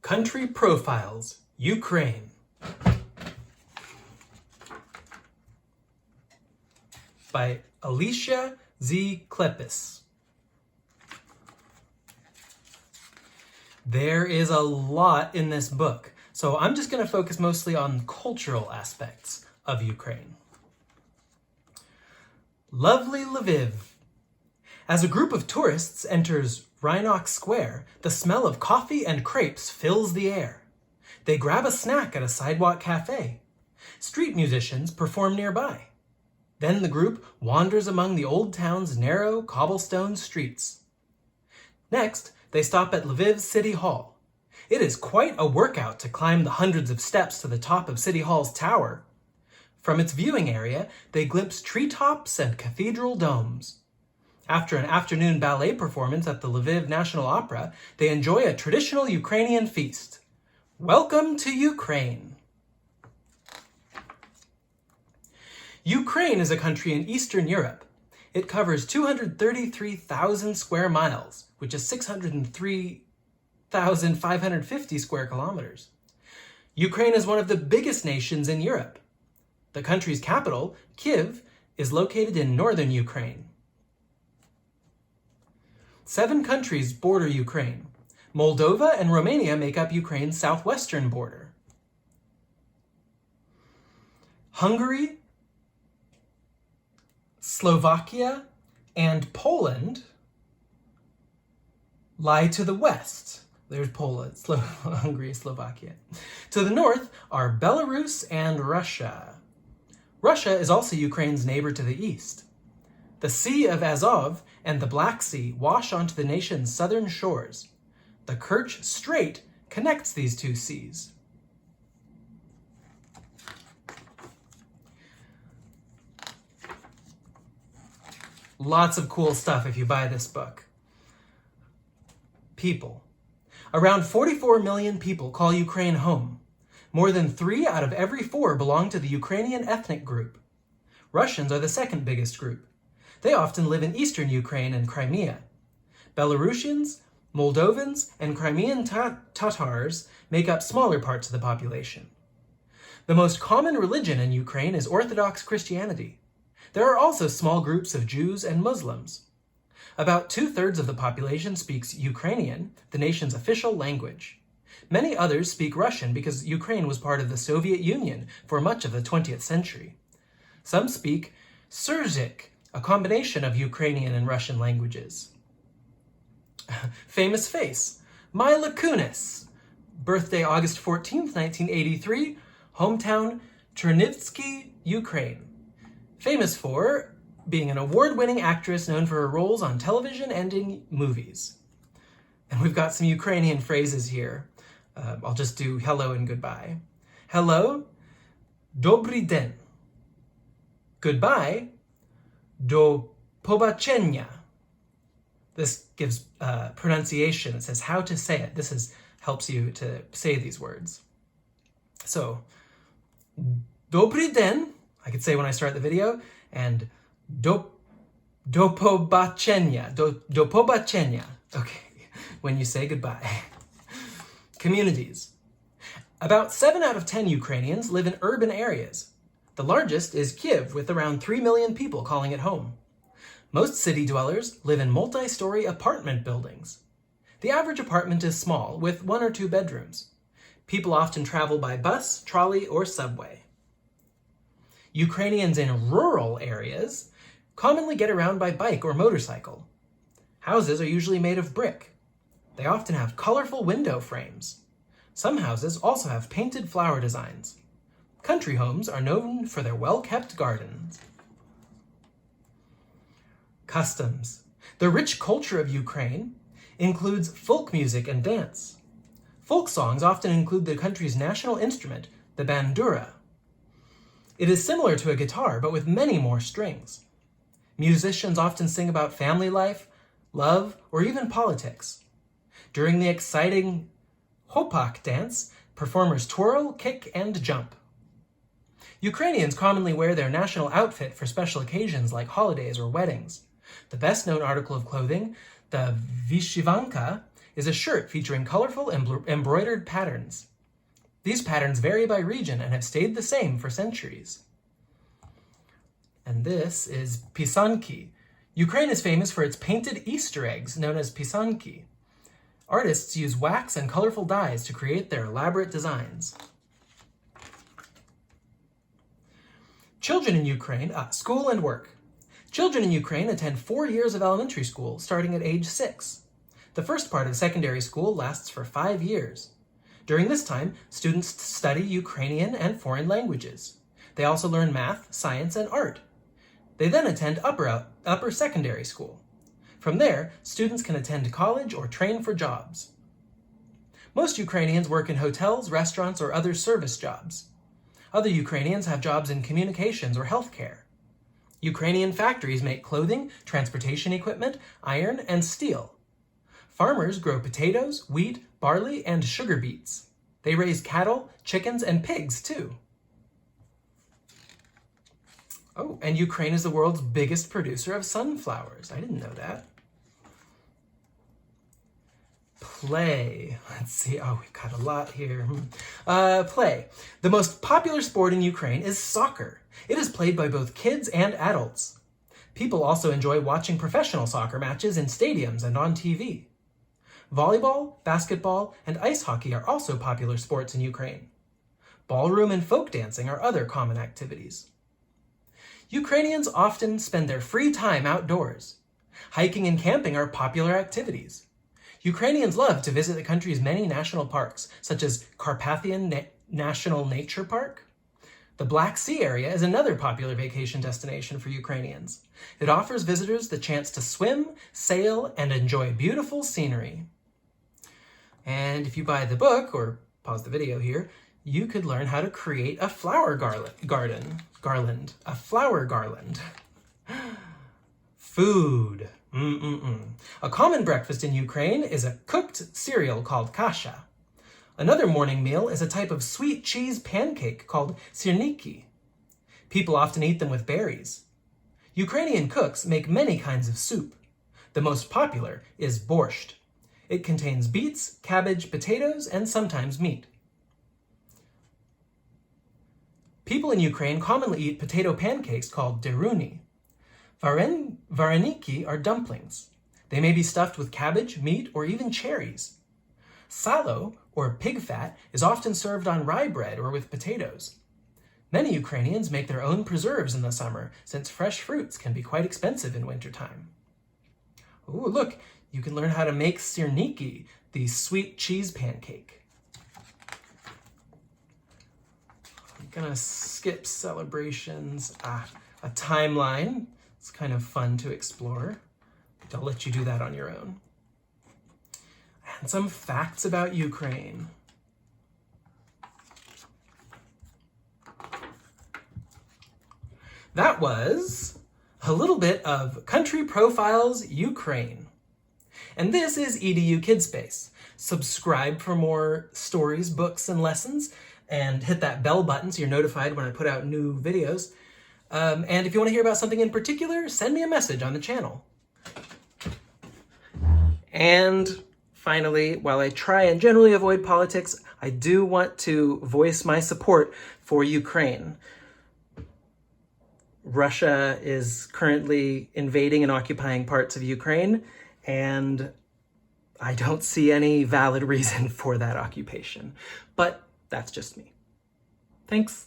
Country Profiles, Ukraine. By Alicia Z. Klepis. There is a lot in this book, so I'm just going to focus mostly on cultural aspects of Ukraine. Lovely Lviv. As a group of tourists enters Rynok Square, the smell of coffee and crepes fills the air. They grab a snack at a sidewalk cafe. Street musicians perform nearby. Then the group wanders among the old town's narrow cobblestone streets. Next, they stop at Lviv's City Hall. It is quite a workout to climb the hundreds of steps to the top of City Hall's tower. From its viewing area, they glimpse treetops and cathedral domes. After an afternoon ballet performance at the Lviv National Opera, they enjoy a traditional Ukrainian feast. Welcome to Ukraine! Ukraine is a country in Eastern Europe. It covers 233,000 square miles, which is 603,550 square kilometers. Ukraine is one of the biggest nations in Europe. The country's capital, Kyiv, is located in northern Ukraine. 7 countries border Ukraine. Moldova and Romania make up Ukraine's southwestern border. Hungary, Slovakia, and Poland lie to the west. There's Poland, Hungary, Slovakia. To the north are Belarus and Russia. Russia is also Ukraine's neighbor to the east. The Sea of Azov and the Black Sea wash onto the nation's southern shores. The Kerch Strait connects these two seas. Lots of cool stuff if you buy this book. People. Around 44 million people call Ukraine home. More than 3 out of every 4 belong to the Ukrainian ethnic group. Russians are the second biggest group. They often live in eastern Ukraine and Crimea. Belarusians, Moldovans, and Crimean Tatars make up smaller parts of the population. The most common religion in Ukraine is Orthodox Christianity. There are also small groups of Jews and Muslims. About 2/3 of the population speaks Ukrainian, the nation's official language. Many others speak Russian because Ukraine was part of the Soviet Union for much of the 20th century. Some speak Syriac, a combination of Ukrainian and Russian languages. Famous face, Mila Kunis. Birthday August 14th, 1983. Hometown Chernivtsi, Ukraine. Famous for being an award-winning actress known for her roles on television and in movies. And we've got some Ukrainian phrases here. I'll just do hello and goodbye. Hello, dobry den. Goodbye, do pobacenia. This gives pronunciation. It says how to say it. This helps you to say these words. So, dobry den, I could say when I start the video, and do pobacenia. Do pobacenia. Okay, when you say goodbye. Communities. About 7 out of 10 Ukrainians live in urban areas. The largest is Kyiv, with around 3 million people calling it home. Most city dwellers live in multi-story apartment buildings. The average apartment is small, with 1 or 2 bedrooms. People often travel by bus, trolley, or subway. Ukrainians in rural areas commonly get around by bike or motorcycle. Houses are usually made of brick. They often have colorful window frames. Some houses also have painted flower designs. Country homes are known for their well-kept gardens. Customs. The rich culture of Ukraine includes folk music and dance. Folk songs often include the country's national instrument, the bandura. It is similar to a guitar, but with many more strings. Musicians often sing about family life, love, or even politics. During the exciting hopak dance, performers twirl, kick, and jump. Ukrainians commonly wear their national outfit for special occasions like holidays or weddings. The best-known article of clothing, the vyshyvanka, is a shirt featuring colorful embroidered patterns. These patterns vary by region and have stayed the same for centuries. And this is pisanki. Ukraine is famous for its painted Easter eggs known as pisanki. Artists use wax and colorful dyes to create their elaborate designs. Children in Ukraine, school and work. Children in Ukraine attend 4 years of elementary school, starting at age 6. The first part of secondary school lasts for 5 years. During this time, students study Ukrainian and foreign languages. They also learn math, science, and art. They then attend upper secondary school. From there, students can attend college or train for jobs. Most Ukrainians work in hotels, restaurants, or other service jobs. Other Ukrainians have jobs in communications or healthcare. Ukrainian factories make clothing, transportation equipment, iron, and steel. Farmers grow potatoes, wheat, barley, and sugar beets. They raise cattle, chickens, and pigs, too. Oh, and Ukraine is the world's biggest producer of sunflowers. I didn't know that. Play. Let's see. Oh, we've got a lot here. Play. The most popular sport in Ukraine is soccer. It is played by both kids and adults. People also enjoy watching professional soccer matches in stadiums and on TV. Volleyball, basketball, and ice hockey are also popular sports in Ukraine. Ballroom and folk dancing are other common activities. Ukrainians often spend their free time outdoors. Hiking and camping are popular activities. Ukrainians love to visit the country's many national parks, such as Carpathian National Nature Park. The Black Sea area is another popular vacation destination for Ukrainians. It offers visitors the chance to swim, sail, and enjoy beautiful scenery. And if you buy the book, or pause the video here, you could learn how to create a flower garland. A flower garland. Food. A common breakfast in Ukraine is a cooked cereal called kasha. Another morning meal is a type of sweet cheese pancake called sirniki. People often eat them with berries. Ukrainian cooks make many kinds of soup. The most popular is borscht. It contains beets, cabbage, potatoes, and sometimes meat. People in Ukraine commonly eat potato pancakes called deruni. Vareniki are dumplings. They may be stuffed with cabbage, meat, or even cherries. Salo, or pig fat, is often served on rye bread or with potatoes. Many Ukrainians make their own preserves in the summer, since fresh fruits can be quite expensive in wintertime. Ooh, look, you can learn how to make sirniki, the sweet cheese pancake. I'm gonna skip celebrations. A timeline. It's kind of fun to explore. I'll let you do that on your own. And some facts about Ukraine. That was a little bit of Country Profiles Ukraine. And this is EDU Kidspace. Subscribe for more stories, books, and lessons, and hit that bell button so you're notified when I put out new videos. And if you want to hear about something in particular, send me a message on the channel. And finally, while I try and generally avoid politics, I do want to voice my support for Ukraine. Russia is currently invading and occupying parts of Ukraine, and I don't see any valid reason for that occupation. But that's just me. Thanks.